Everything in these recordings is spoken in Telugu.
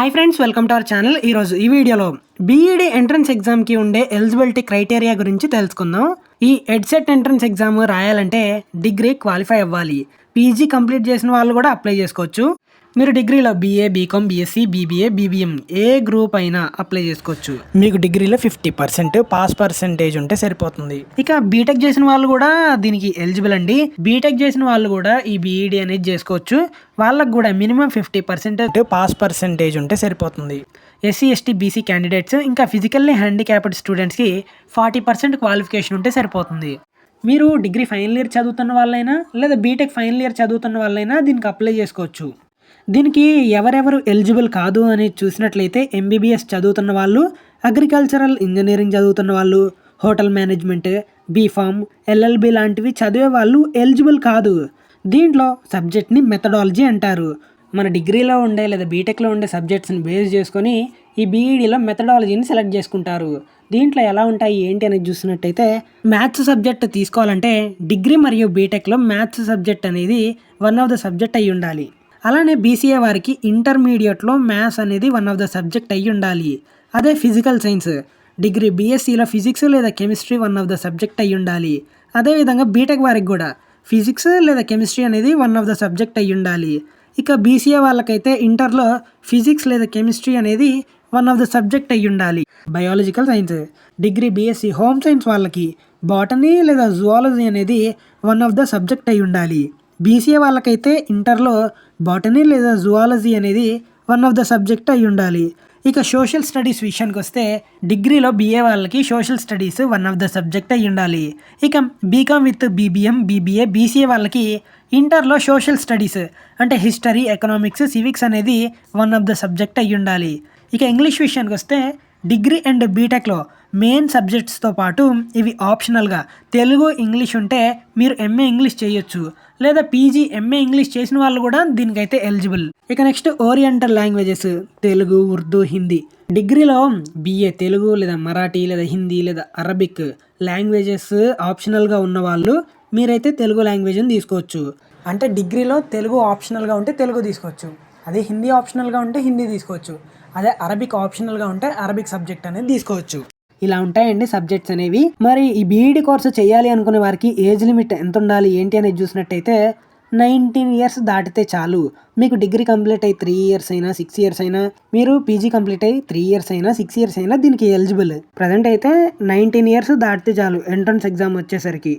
Hi friends, welcome to our channel. ఈరోజు ఈ వీడియోలో బీఈడీ ఎంట్రన్స్ ఎగ్జామ్కి ఉండే ఎలిజిబిలిటీ క్రైటీరియా గురించి తెలుసుకుందాం. ఈ ఎడ్సెట్ ఎంట్రన్స్ ఎగ్జామ్ రాయాలంటే డిగ్రీ క్వాలిఫై అవ్వాలి. పీజీ కంప్లీట్ చేసిన వాళ్ళు కూడా అప్లై చేసుకోవచ్చు. మీరు డిగ్రీలో BA, BCom, BSc, BBA, BBM ఏ గ్రూప్ అయినా అప్లై చేసుకోవచ్చు. మీకు డిగ్రీలో 50% పాస్ పర్సెంటేజ్ ఉంటే సరిపోతుంది. ఇక బీటెక్ చేసిన వాళ్ళు కూడా దీనికి ఎలిజిబుల్ అండి. బీటెక్ చేసిన వాళ్ళు కూడా ఈ బీఈడీ అనేది చేసుకోవచ్చు. వాళ్ళకు కూడా మినిమం 50% పాస్ పర్సెంటేజ్ ఉంటే సరిపోతుంది. ఎస్సీ, ఎస్టీ, బీసీ క్యాండిడేట్స్ ఇంకా ఫిజికల్లీ హ్యాండిక్యాప్డ్ స్టూడెంట్స్కి 40% క్వాలిఫికేషన్ ఉంటే సరిపోతుంది. మీరు డిగ్రీ ఫైనల్ ఇయర్ చదువుతున్న వాళ్ళైనా లేదా బీటెక్ ఫైనల్ ఇయర్ చదువుతున్న వాళ్ళైనా దీనికి అప్లై చేసుకోవచ్చు. దీనికి ఎవరెవరు ఎలిజిబుల్ కాదు అని చూసినట్లయితే ఎంబీబీఎస్ చదువుతున్న వాళ్ళు, అగ్రికల్చరల్ ఇంజనీరింగ్ చదువుతున్న వాళ్ళు, హోటల్ మేనేజ్మెంట్, బీఫామ్, ఎల్ఎల్బి లాంటివి చదివే వాళ్ళు ఎలిజిబుల్ కాదు. దీంట్లో సబ్జెక్ట్ని మెథడాలజీ అంటారు. మన డిగ్రీలో ఉండే లేదా బీటెక్లో ఉండే సబ్జెక్ట్స్ని బేస్ చేసుకొని ఈ బీఈడీలో మెథడాలజీని సెలెక్ట్ చేసుకుంటారు. దీంట్లో ఎలా ఉంటాయి ఏంటి అనేది చూసినట్టయితే, మ్యాథ్స్ సబ్జెక్ట్ తీసుకోవాలంటే డిగ్రీ మరియు బీటెక్లో మ్యాథ్స్ సబ్జెక్ట్ అనేది వన్ ఆఫ్ ద సబ్జెక్ట్ అయి ఉండాలి. అలానే బీసీఏ వారికి ఇంటర్మీడియట్లో మ్యాథ్స్ అనేది వన్ ఆఫ్ ద సబ్జెక్ట్ అయి ఉండాలి. అదే ఫిజికల్ సైన్స్ డిగ్రీ బీఎస్సీలో ఫిజిక్స్ లేదా chemistry one of the subject అయి ఉండాలి. అదేవిధంగా బీటెక్ వారికి కూడా ఫిజిక్స్ లేదా కెమిస్ట్రీ అనేది వన్ ఆఫ్ ద సబ్జెక్ట్ అయి ఉండాలి. ఇక బీసీఏ వాళ్ళకైతే ఇంటర్లో ఫిజిక్స్ లేదా కెమిస్ట్రీ అనేది వన్ ఆఫ్ ద సబ్జెక్ట్ అయి ఉండాలి. Biological science degree BSc home science వాళ్ళకి బాటనీ లేదా జువాలజీ అనేది వన్ ఆఫ్ ద సబ్జెక్ట్ అయి ఉండాలి. బీసీఏ వాళ్ళకైతే ఇంటర్లో బాటనీ లేదా జువాలజీ అనేది వన్ ఆఫ్ ద సబ్జెక్ట్ అయి ఉండాలి. ఇక సోషల్ స్టడీస్ విషయానికి వస్తే డిగ్రీలో బీఏ వాళ్ళకి social studies one of the subject అయి ఉండాలి. ఇక BCom with BBM, BBA, BCA వాళ్ళకి ఇంటర్లో సోషల్ స్టడీస్ అంటే హిస్టరీ, ఎకనామిక్స్, సివిక్స్ అనేది వన్ ఆఫ్ ద సబ్జెక్ట్ అయి ఉండాలి. ఇక ఇంగ్లీష్ విషయానికి వస్తే డిగ్రీ అండ్ బీటెక్లో మెయిన్ సబ్జెక్ట్స్తో పాటు ఇవి ఆప్షనల్గా తెలుగు, ఇంగ్లీష్ ఉంటే మీరు ఎంఏ ఇంగ్లీష్ చేయొచ్చు. లేదా పీజీ ఎంఏ ఇంగ్లీష్ చేసిన వాళ్ళు కూడా దీనికైతే ఎలిజిబుల్. ఇక next oriental languages Telugu, Urdu, Hindi. డిగ్రీలో బీఏ తెలుగు లేదా మరాఠీ లేదా హిందీ లేదా అరబిక్ లాంగ్వేజెస్ ఆప్షనల్గా ఉన్న వాళ్ళు మీరైతే తెలుగు లాంగ్వేజ్ని తీసుకోవచ్చు. అంటే డిగ్రీలో తెలుగు ఆప్షనల్గా ఉంటే తెలుగు తీసుకోవచ్చు. అదే హిందీ ఆప్షనల్గా ఉంటే హిందీ తీసుకోవచ్చు. అదే అరబిక్ ఆప్షనల్గా ఉంటే అరబిక్ సబ్జెక్ట్ అనేది తీసుకోవచ్చు. ఇలా ఉంటాయండి సబ్జెక్ట్స్ అనేవి. మరి ఈ బీఈడీ కోర్సు చేయాలి అనుకునే వారికి ఏజ్ లిమిట్ ఎంత ఉండాలి ఏంటి అనేది చూసినట్టయితే 19 ఇయర్స్ దాటితే చాలు. మీకు డిగ్రీ కంప్లీట్ అయ్యి 3 ఇయర్స్ అయినా 6 ఇయర్స్ అయినా, మీరు పీజీ కంప్లీట్ అయ్యి 3 ఇయర్స్ అయినా 6 ఇయర్స్ అయినా దీనికి ఎలిజిబుల్. ప్రజెంట్ అయితే 19 ఇయర్స్ దాటితే చాలు ఎంట్రన్స్ ఎగ్జామ్ వచ్చేసరికి.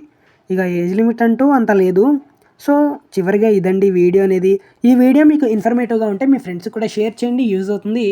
ఇక ఏజ్ లిమిట్ అంటూ అంత లేదు. సో చివరిగా ఇదండి వీడియో అనేది. ఈ వీడియో మీకు ఇన్ఫర్మేటివ్గా ఉంటే మీ ఫ్రెండ్స్ కూడా షేర్ చేయండి, యూజ్ అవుతుంది.